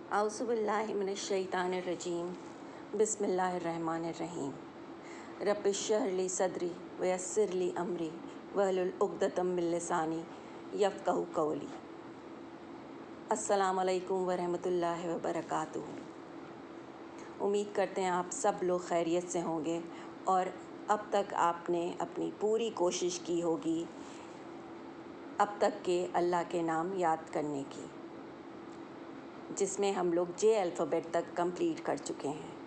औज़ुबिल्लाहिमिनश्शैतानिर्रजीम बिस्मिल्लाहिर्रहमानिर्रहीम रब्बिश्रह सदरी वयस्सिर अमरी वहलुल उक़्दतम मिन लिसानी यफ़क़हू क़ौली। अस्सलामु अलैकुम वरहमतुल्लाहि वबरकातुहू। उम्मीद करते हैं आप सब लोग खैरियत से होंगे और अब तक आपने अपनी पूरी कोशिश की होगी अब तक के अल्लाह के नाम याद करने की, जिसमें हम लोग जे अल्फ़ाबेट तक कंप्लीट कर चुके हैं।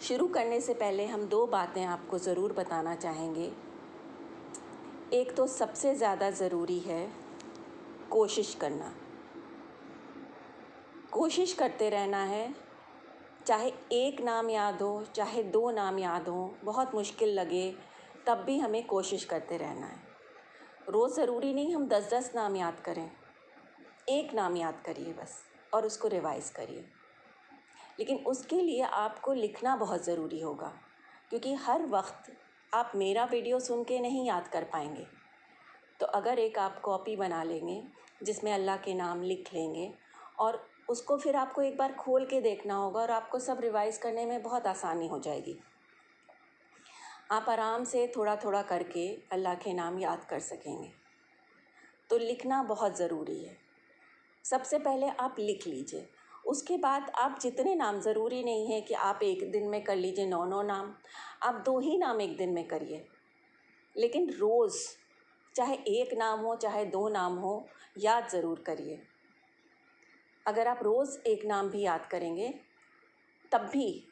शुरू करने से पहले हम दो बातें आपको ज़रूर बताना चाहेंगे। एक तो सबसे ज़्यादा ज़रूरी है कोशिश करना। कोशिश करते रहना है, चाहे एक नाम याद हो चाहे दो नाम याद हो, बहुत मुश्किल लगे तब भी हमें कोशिश करते रहना है। रोज़ ज़रूरी नहीं हम 10-10 नाम याद करें, एक नाम याद करिए बस और उसको रिवाइज़ करिए। लेकिन उसके लिए आपको लिखना बहुत ज़रूरी होगा, क्योंकि हर वक्त आप मेरा वीडियो सुन के नहीं याद कर पाएंगे। तो अगर एक आप कॉपी बना लेंगे जिसमें अल्लाह के नाम लिख लेंगे और उसको फिर आपको एक बार खोल के देखना होगा और आपको सब रिवाइज़ करने में बहुत आसानी हो जाएगी। आप आराम से थोड़ा थोड़ा करके अल्लाह के नाम याद कर सकेंगे। तो लिखना बहुत ज़रूरी है। सबसे पहले आप लिख लीजिए, उसके बाद आप जितने नाम, ज़रूरी नहीं है कि आप एक दिन में कर लीजिए 9 नाम, आप 2 ही नाम एक दिन में करिए। लेकिन रोज़ चाहे एक नाम हो चाहे 2 नाम हो, याद ज़रूर करिए। अगर आप रोज़ एक नाम भी याद करेंगे तब भी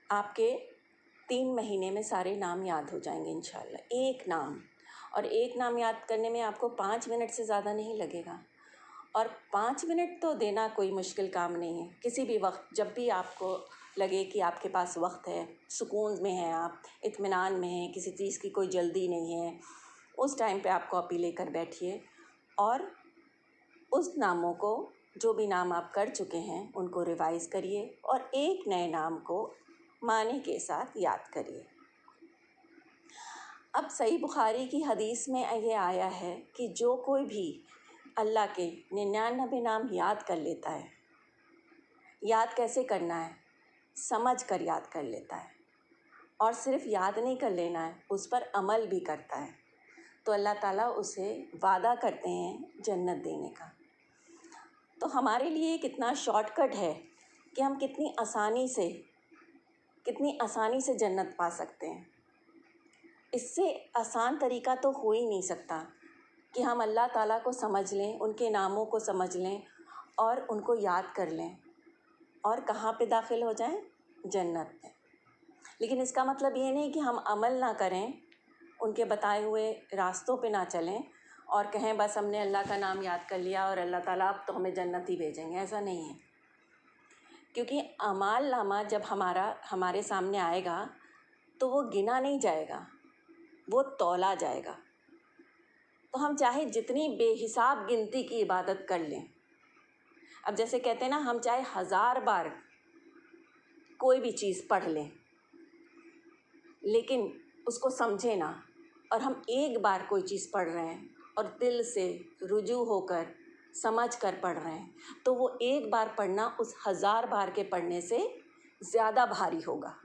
आपके 3 महीने में सारे नाम याद हो जाएंगे इंशाल्लाह। एक नाम, और एक नाम याद करने में आपको 5 मिनट से ज़्यादा नहीं लगेगा। और 5 मिनट तो देना कोई मुश्किल काम नहीं है। किसी भी वक्त जब भी आपको लगे कि आपके पास वक्त है, सुकून में हैं आप, इत्मीनान में हैं, किसी चीज़ की कोई जल्दी नहीं है, उस टाइम पे आप कॉपी लेकर बैठिए और उस नामों को, जो भी नाम आप कर चुके हैं, उनको रिवाइज़ करिए और एक नए नाम को मानी के साथ याद करिए। अब सही बुखारी की हदीस में ये आया है कि जो कोई भी अल्लाह के 99 नाम याद कर लेता है, याद कैसे करना है, समझ कर याद कर लेता है, और सिर्फ याद नहीं कर लेना है, उस पर अमल भी करता है, तो अल्लाह ताला उसे वादा करते हैं जन्नत देने का। तो हमारे लिए कितना शॉर्टकट है कि हम कितनी आसानी से जन्नत पा सकते हैं। इससे आसान तरीका तो हो ही नहीं सकता कि हम अल्लाह ताला को समझ लें, उनके नामों को समझ लें और उनको याद कर लें और कहाँ पे दाखिल हो जाएं? जन्नत में। लेकिन इसका मतलब ये नहीं कि हम अमल ना करें, उनके बताए हुए रास्तों पे ना चलें और कहें बस हमने अल्लाह का नाम याद कर लिया और अल्लाह ताला अब तो हमें जन्नत ही भेजेंगे। ऐसा नहीं है, क्योंकि अमाल नामा जब हमारे सामने आएगा तो वो गिना नहीं जाएगा, वो तौला जाएगा। तो हम चाहे जितनी बेहिसाब गिनती की इबादत कर लें, अब जैसे कहते हैं ना, हम चाहे 1000 बार कोई भी चीज़ पढ़ लें लेकिन उसको समझे ना, और हम एक बार कोई चीज़ पढ़ रहे हैं और दिल से रुजू होकर समझ कर पढ़ रहे हैं, तो वो एक बार पढ़ना उस 1000 बार के पढ़ने से ज़्यादा भारी होगा।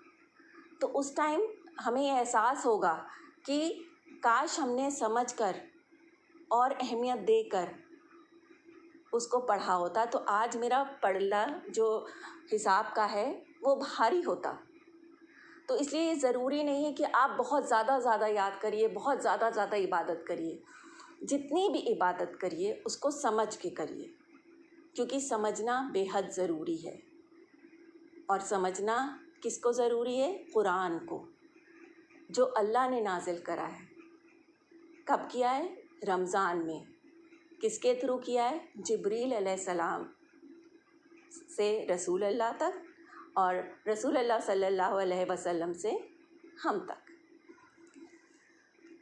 तो उस टाइम हमें ये एहसास होगा कि काश हमने समझकर और अहमियत देकर उसको पढ़ा होता, तो आज मेरा पढ़ना जो हिसाब का है वो भारी होता। तो इसलिए ये ज़रूरी नहीं है कि आप बहुत ज़्यादा याद करिए, बहुत ज़्यादा इबादत करिए। जितनी भी इबादत करिए उसको समझ के करिए, क्योंकि समझना बेहद ज़रूरी है। और समझना किसको ज़रूरी है? कुरान को, जो अल्लाह ने नाजिल करा है। कब किया है? रमज़ान में। किसके थ्रू किया है? जिब्रील अलैहिस्सलाम से रसूल अल्लाह तक और रसूल अल्लाह सल्लल्लाहु अलैहि वसल्लम से हम तक।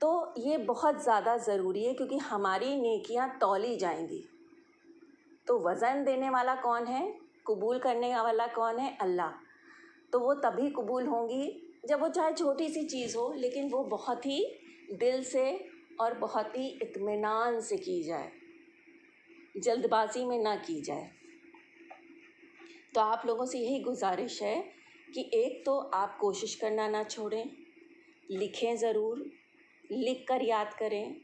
तो ये बहुत ज़्यादा ज़रूरी है, क्योंकि हमारी नेकियां तौली जाएंगी। तो वज़न देने वाला कौन है? कबूल करने वाला कौन है? अल्लाह। तो वो तभी कबूल होंगी जब वो चाहे छोटी सी चीज़ हो, लेकिन वो बहुत ही दिल से और बहुत ही इत्मीनान से की जाए। जल्दबाजी में ना की जाए। तो आप लोगों से यही गुजारिश है कि एक तो आप कोशिश करना ना छोड़ें, लिखें ज़रूर, लिख कर याद करें,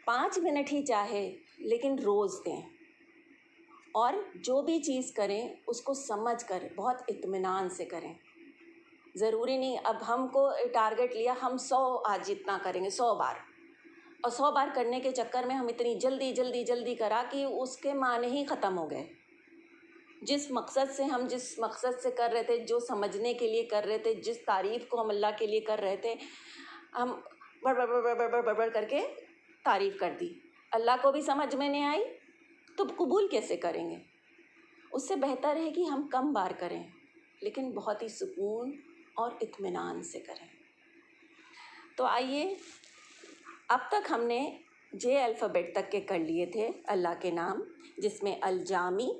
5 मिनट ही चाहे लेकिन रोज़ दें। और जो भी चीज़ करें उसको समझ कर बहुत इत्मीनान से करें। ज़रूरी नहीं अब हमको टारगेट लिया हम 100 आज जितना करेंगे 100 बार, और 100 बार करने के चक्कर में हम इतनी जल्दी जल्दी जल्दी करा कि उसके माने ही ख़त्म हो गए। जिस मकसद से कर रहे थे, जो समझने के लिए कर रहे थे, जिस तारीफ़ को हम अल्लाह के लिए कर रहे थे, हम बड़ करके तारीफ़ कर दी। अल्लाह को भी समझ में नहीं आई तो कबूल कैसे करेंगे। उससे बेहतर है कि हम कम बार करें लेकिन बहुत ही सुकून और इत्मीनान से करें। तो आइए, अब तक हमने जे अल्फ़ाबेट तक के कर लिए थे अल्लाह के नाम, जिसमें अल जामी,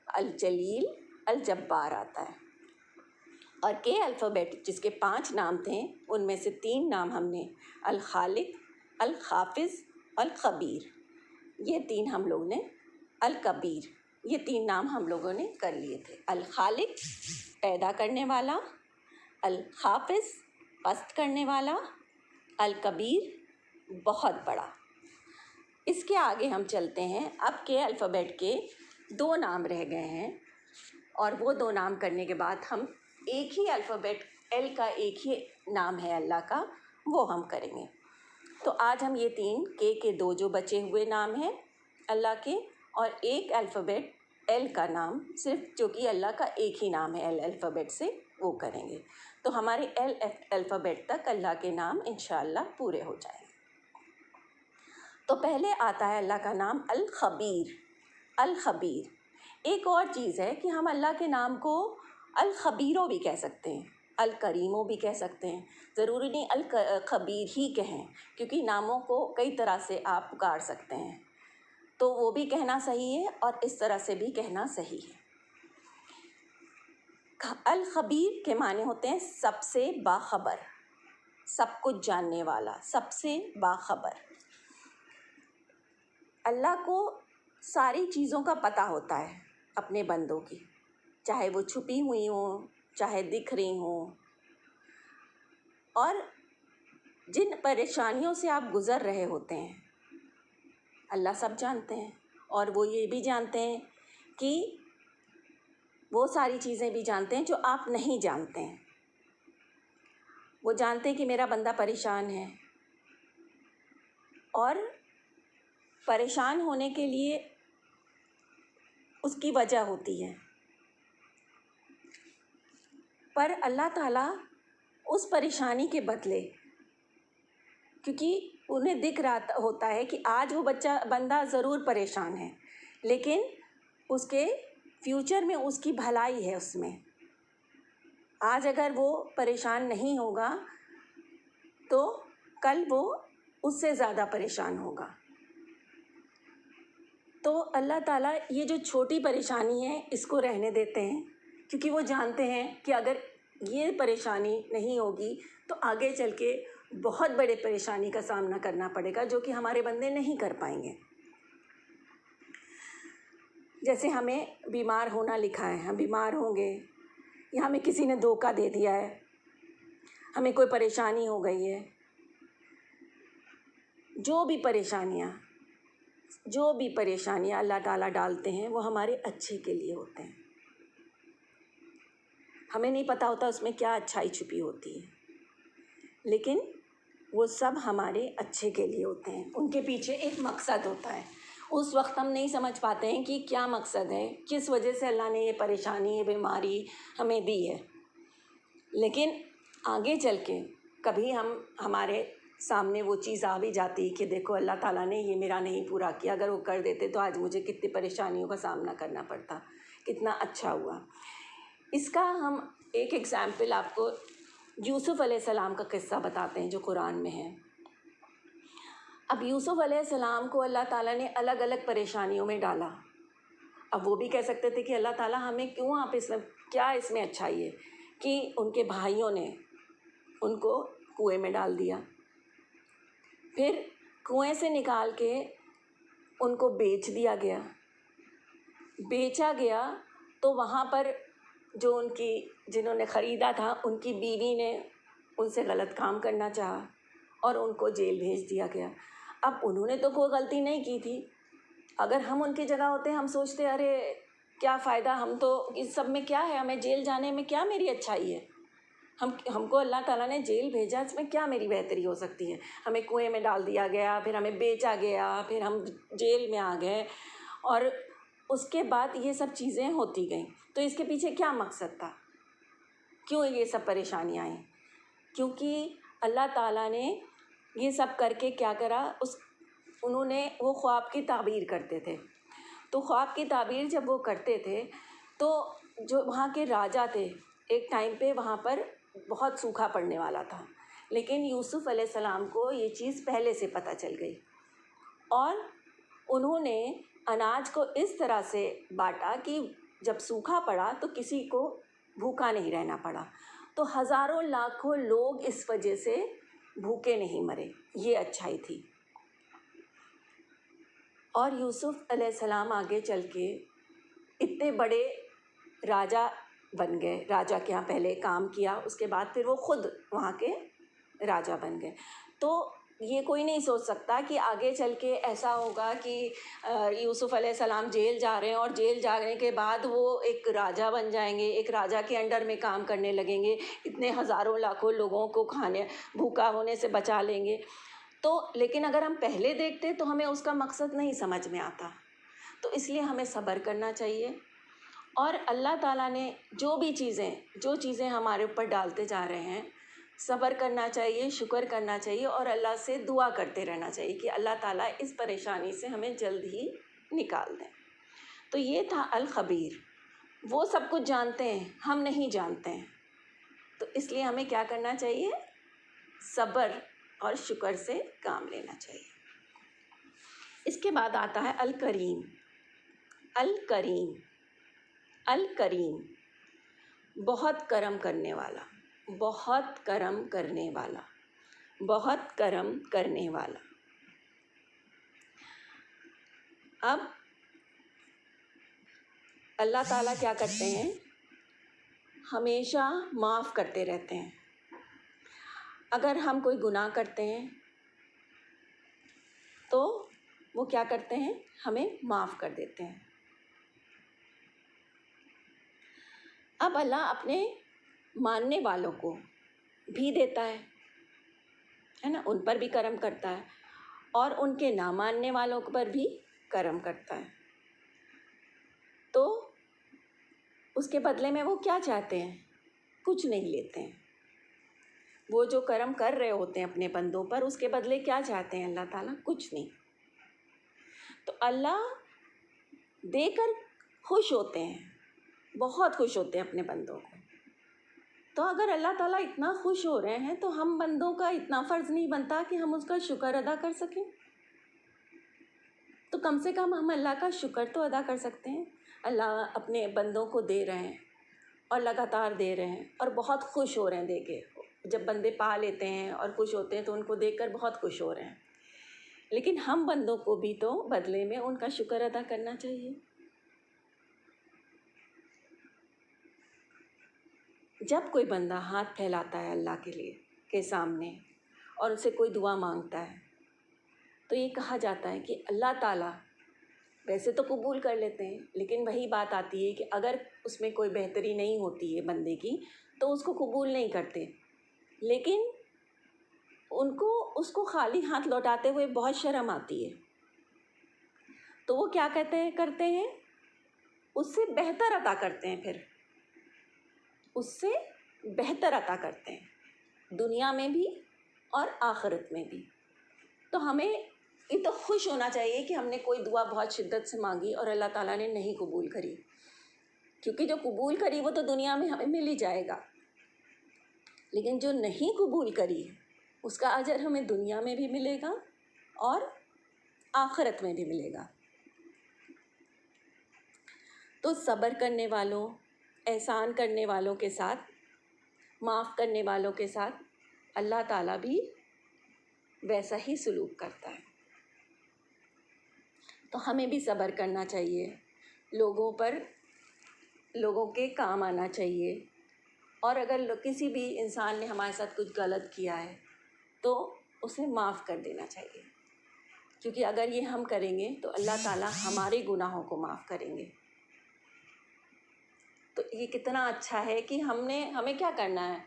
अल जलील, अल जब्बार आता है। और के अल्फ़ाबेट जिसके 5 नाम थे उनमें से 3 नाम हमने अल खालिक, अल हाफिज़, अल खबीर, ये 3 हम लोग ने, अल कबीर, ये 3 नाम हम लोगों ने कर लिए थे। अल खालिक पैदा करने वाला, अल हाफिज़ पस्त करने वाला, अल कबीर बहुत बड़ा। इसके आगे हम चलते हैं। अब के अल्फ़ाबेट के 2 नाम रह गए हैं और वो 2 नाम करने के बाद हम एक ही अल्फ़ाबेट एल का एक ही नाम है अल्लाह का, वो हम करेंगे। तो आज हम ये 3 के 2 जो बचे हुए नाम हैं अल्लाह के, और एक अल्फ़ाबेट एल का नाम सिर्फ जो कि अल्लाह का एक ही नाम है एल अल्फ़ाबेट से, वो करेंगे। तो हमारे एल अल्फ़ाबेट तक अल्लाह के नाम इंशाअल्लाह पूरे हो जाएंगे। तो पहले आता है अल्लाह का नाम अल खबीर। अल खबीर एक और चीज़ है कि हम अल्लाह के नाम को अल खबीरो भी कह सकते हैं, अल करीमो भी कह सकते हैं। ज़रूरी नहीं अल खबीर ही कहें, क्योंकि नामों को कई तरह से आप पुकार सकते हैं, तो वो भी कहना सही है और इस तरह से भी कहना सही है। अल खबीर के माने होते हैं सबसे बाखबर, सब कुछ जानने वाला, सबसे बाखबर। अल्लाह को सारी चीज़ों का पता होता है अपने बंदों की, चाहे वो छुपी हुई हों, चाहे दिख रही हों। और जिन परेशानियों से आप गुज़र रहे होते हैं अल्लाह सब जानते हैं, और वो ये भी जानते हैं कि वो सारी चीज़ें भी जानते हैं जो आप नहीं जानते हैं। वो जानते हैं कि मेरा बंदा परेशान है, और परेशान होने के लिए उसकी वजह होती है, पर अल्लाह ताला उस परेशानी के बदले, क्योंकि उन्हें दिख रहा होता है कि आज वो बंदा ज़रूर परेशान है, लेकिन उसके फ्यूचर में उसकी भलाई है उसमें। आज अगर वो परेशान नहीं होगा तो कल वो उससे ज़्यादा परेशान होगा। तो अल्लाह ताला ये जो छोटी परेशानी है इसको रहने देते हैं, क्योंकि वो जानते हैं कि अगर ये परेशानी नहीं होगी तो आगे चल के बहुत बड़े परेशानी का सामना करना पड़ेगा, जो कि हमारे बंदे नहीं कर पाएंगे। जैसे हमें बीमार होना लिखा है, हम बीमार होंगे, या हमें किसी ने धोखा दे दिया है, हमें कोई परेशानी हो गई है, जो भी परेशानियाँ अल्लाह ताला डालते हैं वो हमारे अच्छे के लिए होते हैं। हमें नहीं पता होता उसमें क्या अच्छाई छुपी होती है, लेकिन वो सब हमारे अच्छे के लिए होते हैं। उनके पीछे एक मकसद होता है। उस वक्त हम नहीं समझ पाते हैं कि क्या मकसद है, किस वजह से अल्लाह ने ये परेशानी, ये बीमारी हमें दी है, लेकिन आगे चल के कभी हमारे सामने वो चीज़ आ भी जाती कि देखो अल्लाह ताला ने ये मेरा नहीं पूरा किया, अगर वो कर देते तो आज मुझे कितनी परेशानियों का सामना करना पड़ता, कितना अच्छा हुआ। इसका हम एक एग्ज़ाम्पल आपको यूसुफ़ अलैहिस्सलाम का किस्सा बताते हैं जो कुरान में है। अब यूसुफ़ अलैहिस्सलाम को अल्लाह ताला ने अलग अलग परेशानियों में डाला। अब वो भी कह सकते थे कि अल्लाह ताला हमें क्यों, आप इसमें क्या इसमें अच्छाई है, कि उनके भाइयों ने उनको कुएं में डाल दिया, फिर कुएं से निकाल के उनको बेच दिया गया, बेचा गया तो वहाँ पर जो उनकी जिन्होंने ख़रीदा था उनकी बीवी ने उनसे गलत काम करना चाहा और उनको जेल भेज दिया गया। अब उन्होंने तो कोई गलती नहीं की थी। अगर हम उनकी जगह होते हम सोचते अरे क्या फ़ायदा, हम तो इस सब में क्या है, हमें जेल जाने में क्या मेरी अच्छाई है, हमको अल्लाह ताला ने जेल भेजा, इसमें क्या मेरी बेहतरी हो सकती है। हमें कुएं में डाल दिया गया, फिर हमें बेचा गया, फिर हम जेल में आ गए और उसके बाद ये सब चीज़ें होती गईं। तो इसके पीछे क्या मकसद था, क्यों ये सब परेशानियाँ आईं? क्योंकि अल्लाह ताला ने ये सब करके क्या करा, उन्होंने वो ख्वाब की ताबीर करते थे। तो ख्वाब की ताबीर जब वो करते थे तो जो वहाँ के राजा थे, एक टाइम पे वहाँ पर बहुत सूखा पड़ने वाला था, लेकिन यूसुफ़ अलैहिस्सलाम को ये चीज़ पहले से पता चल गई और उन्होंने अनाज को इस तरह से बांटा कि जब सूखा पड़ा तो किसी को भूखा नहीं रहना पड़ा। तो हज़ारों लाखों लोग इस वजह से भूखे नहीं मरे। ये अच्छाई थी। और यूसुफ़ अलैहिस्सलाम आगे चल के इतने बड़े राजा बन गए। राजा के यहाँ पहले काम किया, उसके बाद फिर वो खुद वहाँ के राजा बन गए। तो ये कोई नहीं सोच सकता कि आगे चल के ऐसा होगा कि यूसुफ़ अलैहिस्सलाम जेल जा रहे हैं और जेल जाने के बाद वो एक राजा बन जाएंगे, एक राजा के अंडर में काम करने लगेंगे, इतने हज़ारों लाखों लोगों को भूखा होने से बचा लेंगे। तो लेकिन अगर हम पहले देखते तो हमें उसका मकसद नहीं समझ में आता। तो इसलिए हमें सब्र करना चाहिए और अल्लाह ताला ने जो चीज़ें हमारे ऊपर डालते जा रहे हैं, सब्र करना चाहिए, शुक्र करना चाहिए और अल्लाह से दुआ करते रहना चाहिए कि अल्लाह ताला इस परेशानी से हमें जल्द ही निकाल दें। तो ये था अल ख़बीर। वो सब कुछ जानते हैं, हम नहीं जानते हैं। तो इसलिए हमें क्या करना चाहिए, सब्र और शुक्र से काम लेना चाहिए। इसके बाद आता है अल करीम। अल करीम, अल करीम, बहुत करम करने वाला, बहुत करम करने वाला, बहुत करम करने वाला। अब अल्लाह ताला क्या करते हैं, हमेशा माफ़ करते रहते हैं। अगर हम कोई गुनाह करते हैं तो वो क्या करते हैं, हमें माफ़ कर देते हैं। अब अल्लाह अपने मानने वालों को भी देता है ना, उन पर भी करम करता है और उनके ना मानने वालों पर भी करम करता है। तो उसके बदले में वो क्या चाहते हैं, कुछ नहीं लेते हैं। वो जो करम कर रहे होते हैं अपने बंदों पर, उसके बदले क्या चाहते हैं अल्लाह ताला, कुछ नहीं। तो अल्लाह देकर खुश होते हैं, बहुत खुश होते हैं अपने बंदों को। तो अगर अल्लाह ताला इतना खुश हो रहे हैं तो हम बंदों का इतना फ़र्ज़ नहीं बनता कि हम उसका शुक्र अदा कर सकें। तो कम से कम हम अल्लाह का शुक्र तो अदा कर सकते हैं। अल्लाह अपने बंदों को दे रहे हैं और लगातार दे रहे हैं और बहुत खुश हो रहे हैं दे के। जब बंदे पा लेते हैं और खुश होते हैं तो उनको देखकर बहुत खुश हो रहे हैं। लेकिन हम बंदों को भी तो बदले में उनका शुक्र अदा करना चाहिए। जब कोई बंदा हाथ फैलाता है अल्लाह के लिए के सामने और उससे कोई दुआ मांगता है तो ये कहा जाता है कि अल्लाह ताला वैसे तो कबूल कर लेते हैं, लेकिन वही बात आती है कि अगर उसमें कोई बेहतरी नहीं होती है बंदे की तो उसको कबूल नहीं करते। लेकिन उनको उसको खाली हाथ लौटाते हुए बहुत शर्म आती है। तो वो क्या करते हैं, उससे बेहतर अता करते हैं, फिर उससे बेहतर अता करते हैं, दुनिया में भी और आखिरत में भी। तो हमें ये तो खुश होना चाहिए कि हमने कोई दुआ बहुत शिद्दत से मांगी और अल्लाह ताला ने नहीं कबूल करी, क्योंकि जो कबूल करी वो तो दुनिया में हमें मिल ही जाएगा। लेकिन जो नहीं कबूल करी उसका अजर हमें दुनिया में भी मिलेगा और आखिरत में भी मिलेगा। तो सब्र करने वालों, एहसान करने वालों के साथ, माफ़ करने वालों के साथ अल्लाह ताला भी वैसा ही सलूक करता है। तो हमें भी सब्र करना चाहिए, लोगों के काम आना चाहिए। और अगर किसी भी इंसान ने हमारे साथ कुछ गलत किया है तो उसे माफ़ कर देना चाहिए, क्योंकि अगर ये हम करेंगे तो अल्लाह ताला हमारे गुनाहों को माफ़ करेंगे। तो ये कितना अच्छा है कि हमें क्या करना है,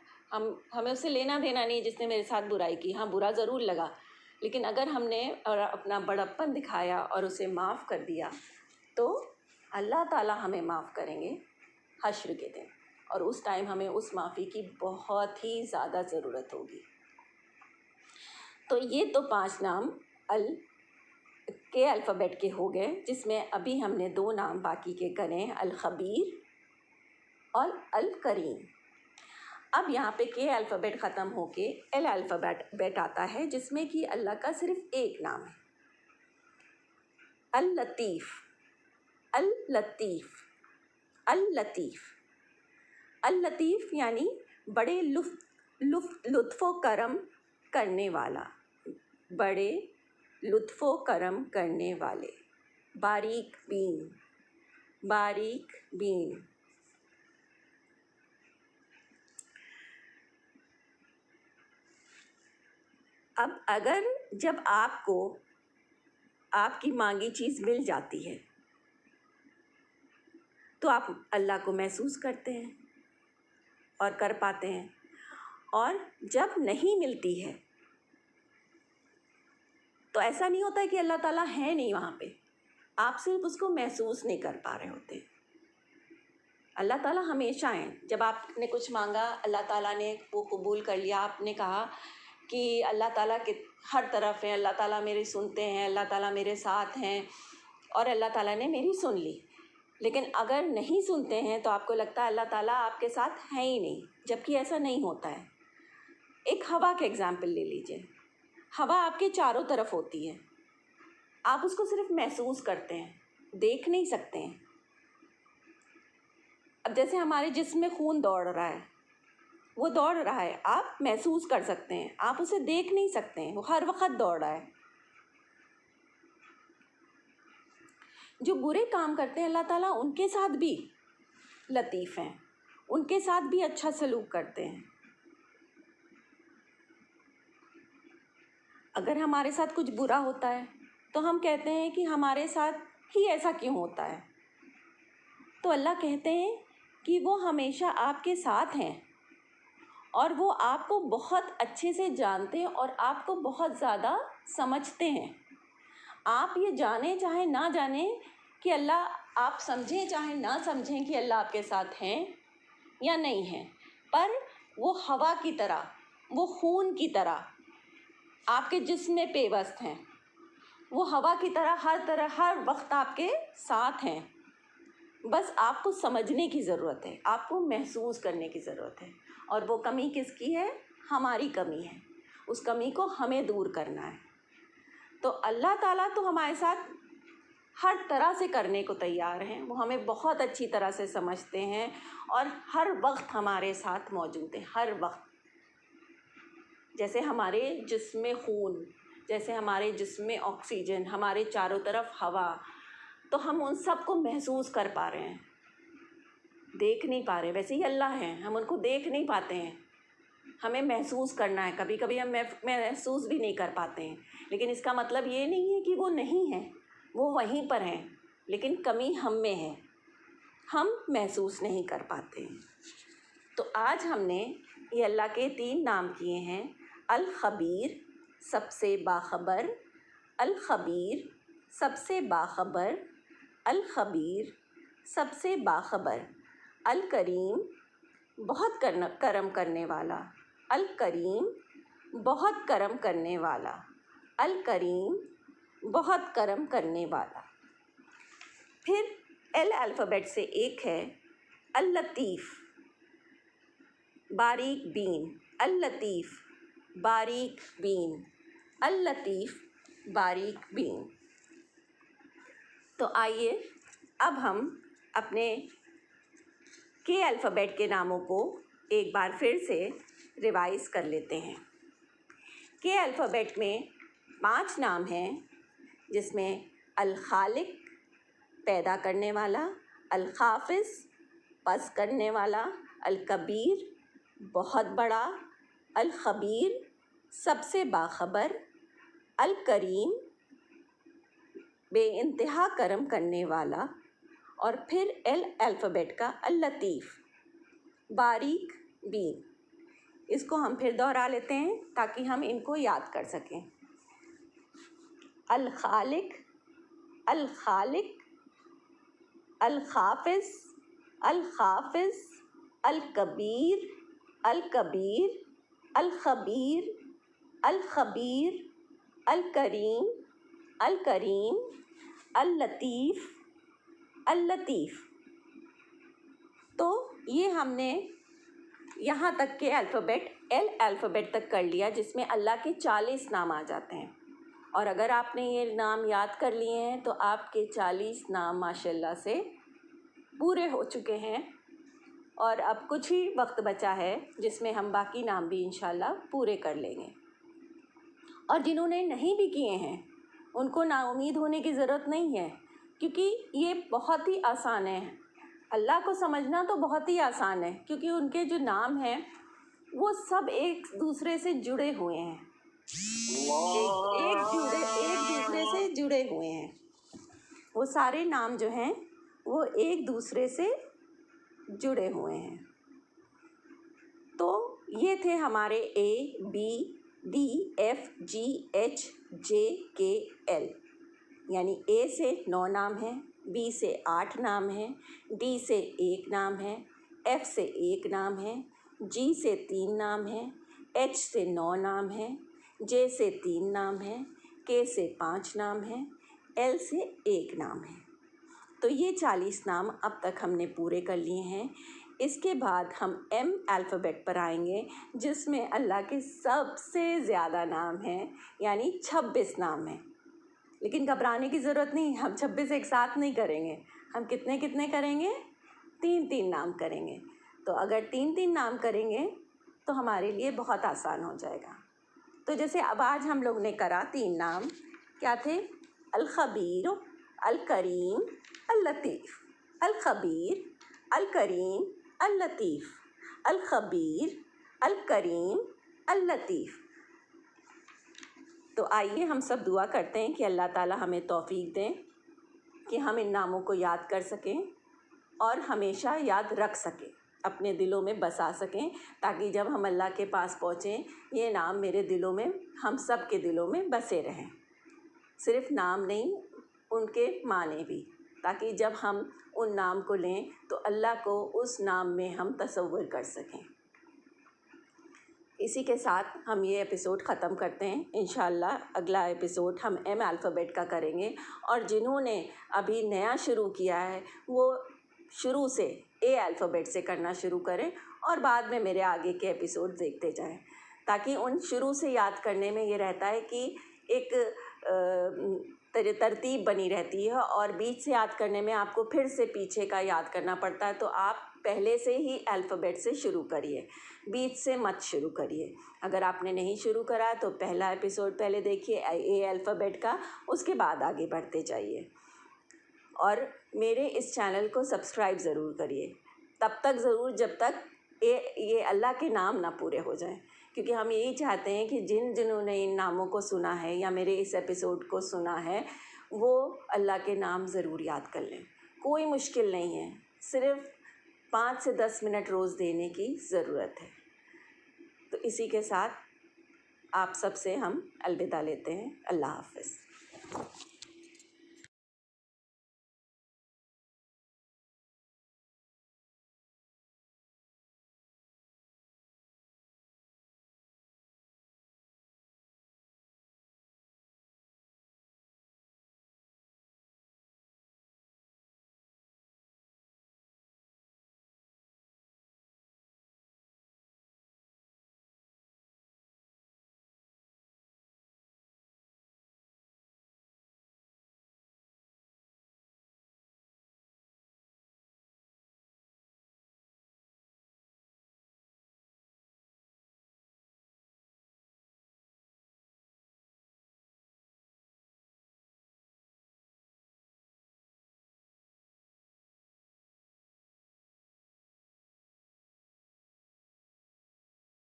हमें उससे लेना देना नहीं जिसने मेरे साथ बुराई की। हाँ, बुरा ज़रूर लगा, लेकिन अगर हमने अपना बड़प्पन दिखाया और उसे माफ़ कर दिया तो अल्लाह ताला हमें माफ़ करेंगे हश्र के दिन, और उस टाइम हमें उस माफ़ी की बहुत ही ज़्यादा ज़रूरत होगी। तो ये तो 5 नाम के अल्फ़ाबेट के हो गए, जिसमें अभी हमने 2 नाम बाकी के करे, अल खबीर और अल करीम। अब यहाँ पे के अल्फ़ाबेट ख़त्म होके एल अल्फ़ाबेट आता है, जिसमें कि अल्लाह का सिर्फ एक नाम है, अल लतीफ़। अल लतीफ़, अल लतीफ़, अल लतीफ़ यानी बड़े लुत्फ़ो करम करने वाला, बड़े लुत्फ़ो करम करने वाले, बारीक बीन, बारीक बीन। अब अगर जब आपको आपकी मांगी चीज़ मिल जाती है तो आप अल्लाह को महसूस करते हैं और कर पाते हैं, और जब नहीं मिलती है तो ऐसा नहीं होता है कि अल्लाह ताला है नहीं वहाँ पे, आप सिर्फ उसको महसूस नहीं कर पा रहे होते। अल्लाह ताला हमेशा हैं। जब आपने कुछ मांगा, अल्लाह ताला ने वो कबूल कर लिया। आपने कहा कि अल्लाह ताला के हर तरफ हैं, अल्लाह ताला मेरी सुनते हैं, अल्लाह ताला मेरे साथ हैं, और अल्लाह ताला ने मेरी सुन ली। लेकिन अगर नहीं सुनते हैं तो आपको लगता है अल्लाह ताला आपके साथ है ही नहीं, जबकि ऐसा नहीं होता है। एक हवा का एग्जाम्पल ले लीजिए। हवा आपके चारों तरफ होती है, आप उसको सिर्फ महसूस करते हैं, देख नहीं सकते हैं। अब जैसे हमारे जिस्म में खून दौड़ रहा है, वो दौड़ रहा है, आप महसूस कर सकते हैं, आप उसे देख नहीं सकते हैं, वो हर वक्त दौड़ रहा है। जो बुरे काम करते हैं अल्लाह ताला उनके साथ भी लतीफ़ हैं, उनके साथ भी अच्छा सलूक करते हैं। अगर हमारे साथ कुछ बुरा होता है तो हम कहते हैं कि हमारे साथ ही ऐसा क्यों होता है, तो अल्लाह कहते हैं कि वो हमेशा आपके साथ हैं और वो आपको बहुत अच्छे से जानते हैं और आपको बहुत ज़्यादा समझते हैं। आप ये जाने चाहे ना जाने कि अल्लाह, आप समझें चाहे ना समझें कि अल्लाह आपके साथ हैं या नहीं हैं, पर वो हवा की तरह, वो खून की तरह आपके जिस्म में पेवस्त हैं। वो हवा की तरह हर वक्त आपके साथ हैं। बस आपको समझने की ज़रूरत है, आपको महसूस करने की ज़रूरत है। और वो कमी किसकी है? हमारी कमी है। उस कमी को हमें दूर करना है। तो अल्लाह ताला तो हमारे साथ हर तरह से करने को तैयार हैं। वो हमें बहुत अच्छी तरह से समझते हैं और हर वक्त हमारे साथ मौजूद हैं, हर वक्त। जैसे हमारे जिस्म में खून, जैसे हमारे जिस्म में ऑक्सीजन, हमारे चारों तरफ हवा, तो हम उन सब को महसूस कर पा रहे हैं, देख नहीं पा रहे। वैसे ही अल्लाह हैं, हम उनको देख नहीं पाते हैं, हमें महसूस करना है। कभी कभी हम महसूस भी नहीं कर पाते हैं, लेकिन इसका मतलब ये नहीं है कि वो नहीं है, वो वहीं पर हैं, लेकिन कमी हम में है, हम महसूस नहीं कर पाते हैं। तो आज हमने ये अल्लाह के 3 नाम किए हैं, अल खबीर सबसे बाखबर, अल खबीर सबसे बाखबर, अल खबीर सबसे बाखबर, अल करीम बहुत करम करने वाला, अल करीम बहुत करम करने वाला, अल करीम बहुत करम करने वाला। फिर एल अल्फ़ाबेट से एक है अल लतीफ़, बारीक बीन, अल लतीफ़ बारीक बीन, अल लतीफ़ बारीक बीन। तो आइए अब हम अपने के अल्फ़ाबेट के नामों को एक बार फिर से रिवाइज़ कर लेते हैं। के अल्फ़ाबेट में 5 नाम हैं, जिसमें अल खालिक, पैदा करने वाला, अल खाफिज पस करने वाला, अल कबीर बहुत बड़ा, अल खबीर सबसे बाखबर, अल करीम बेइंतहा करम करने वाला, और फिर एल अल्फ़ाबेट का अल लतीफ़ बारीक बीन। इसको हम फिर दोहरा लेते हैं ताकि हम इनको याद कर सकें। अल खालिक, अल खालिक, अल खाफिज, अल खाफिज, अल कबीर, अल कबीर, अल खबीर, अल खबीर, अल करीम, अल करीम, अल लतीफ़, अल लतीफ़। तो ये हमने यहाँ तक के अल्फ़ाबेट एल अल्फ़ाबेट तक कर लिया, जिसमें अल्लाह के 40 नाम आ जाते हैं। और अगर आपने ये नाम याद कर लिए हैं तो आपके 40 नाम माशाल्लाह से पूरे हो चुके हैं। और अब कुछ ही वक्त बचा है जिसमें हम बाकी नाम भी इंशाल्लाह पूरे कर लेंगे। और जिन्होंने नहीं भी किए हैं उनको नाउम्मीद होने की ज़रूरत नहीं है, क्योंकि ये बहुत ही आसान है। अल्लाह को समझना तो बहुत ही आसान है, क्योंकि उनके जो नाम हैं वो सब एक दूसरे से जुड़े हुए हैं, एक दूसरे से जुड़े हुए हैं। वो सारे नाम जो हैं वो एक दूसरे से जुड़े हुए हैं। तो ये थे हमारे A B D F G H J K L, यानी ए से 9 नाम हैं, बी से 8 नाम हैं, डी से 1 नाम है, एफ से 1 नाम है, जी से 3 नाम है, एच से 9 नाम है, जे से 3 नाम है, के से 5 नाम है, एल से 1 नाम है। तो ये 40 नाम अब तक हमने पूरे कर लिए हैं। इसके बाद हम एम अल्फ़ाबेट पर आएंगे, जिसमें अल्लाह के सबसे ज़्यादा नाम हैं, यानी 26 नाम हैं। लेकिन घबराने की ज़रूरत नहीं, हम 26 एक साथ नहीं करेंगे। हम कितने कितने करेंगे? 3-3 नाम करेंगे। तो अगर 3-3 नाम करेंगे तो हमारे लिए बहुत आसान हो जाएगा। तो जैसे अब आज हम लोग ने करा 3 नाम, क्या थे? अल खबीर, अल करीम, अल लतीफ़। अल खबीर, अल करीम, अल लतीफ़। अल खबीर, अल करीम, अल लतीफ़। तो आइए हम सब दुआ करते हैं कि अल्लाह ताला हमें तौफीक दें कि हम इन नामों को याद कर सकें और हमेशा याद रख सकें, अपने दिलों में बसा सकें, ताकि जब हम अल्लाह के पास पहुँचें ये नाम मेरे दिलों में, हम सब के दिलों में बसे रहें। सिर्फ़ नाम नहीं, उनके माने भी, ताकि जब हम उन नाम को लें तो अल्लाह को उस नाम में हम तसव्वुर कर सकें। इसी के साथ हम ये एपिसोड ख़त्म करते हैं। इंशाअल्लाह अगला एपिसोड हम एम अल्फ़ाबेट का करेंगे, और जिन्होंने अभी नया शुरू किया है वो शुरू से ए अल्फ़ाबेट से करना शुरू करें और बाद में मेरे आगे के एपिसोड देखते जाएं, ताकि उन शुरू से याद करने में ये रहता है कि एक तरतीब बनी रहती है, और बीच से याद करने में आपको फिर से पीछे का याद करना पड़ता है। तो आप पहले से ही अल्फ़ाबेट से शुरू करिए, बीच से मत शुरू करिए। अगर आपने नहीं शुरू करा तो पहला एपिसोड पहले देखिए ए अल्फ़ाबेट का, उसके बाद आगे बढ़ते जाइए। और मेरे इस चैनल को सब्सक्राइब ज़रूर करिए, तब तक ज़रूर जब तक ये अल्लाह के नाम ना पूरे हो जाएं, क्योंकि हम यही चाहते हैं कि जिन्होंने इन नामों को सुना है या मेरे इस एपिसोड को सुना है वो अल्लाह के नाम ज़रूर याद कर लें। कोई मुश्किल नहीं है, सिर्फ़ 5 से 10 मिनट रोज़ देने की ज़रूरत है। तो इसी के साथ आप सब से हम अलविदा लेते हैं। अल्लाह हाफ़िज़।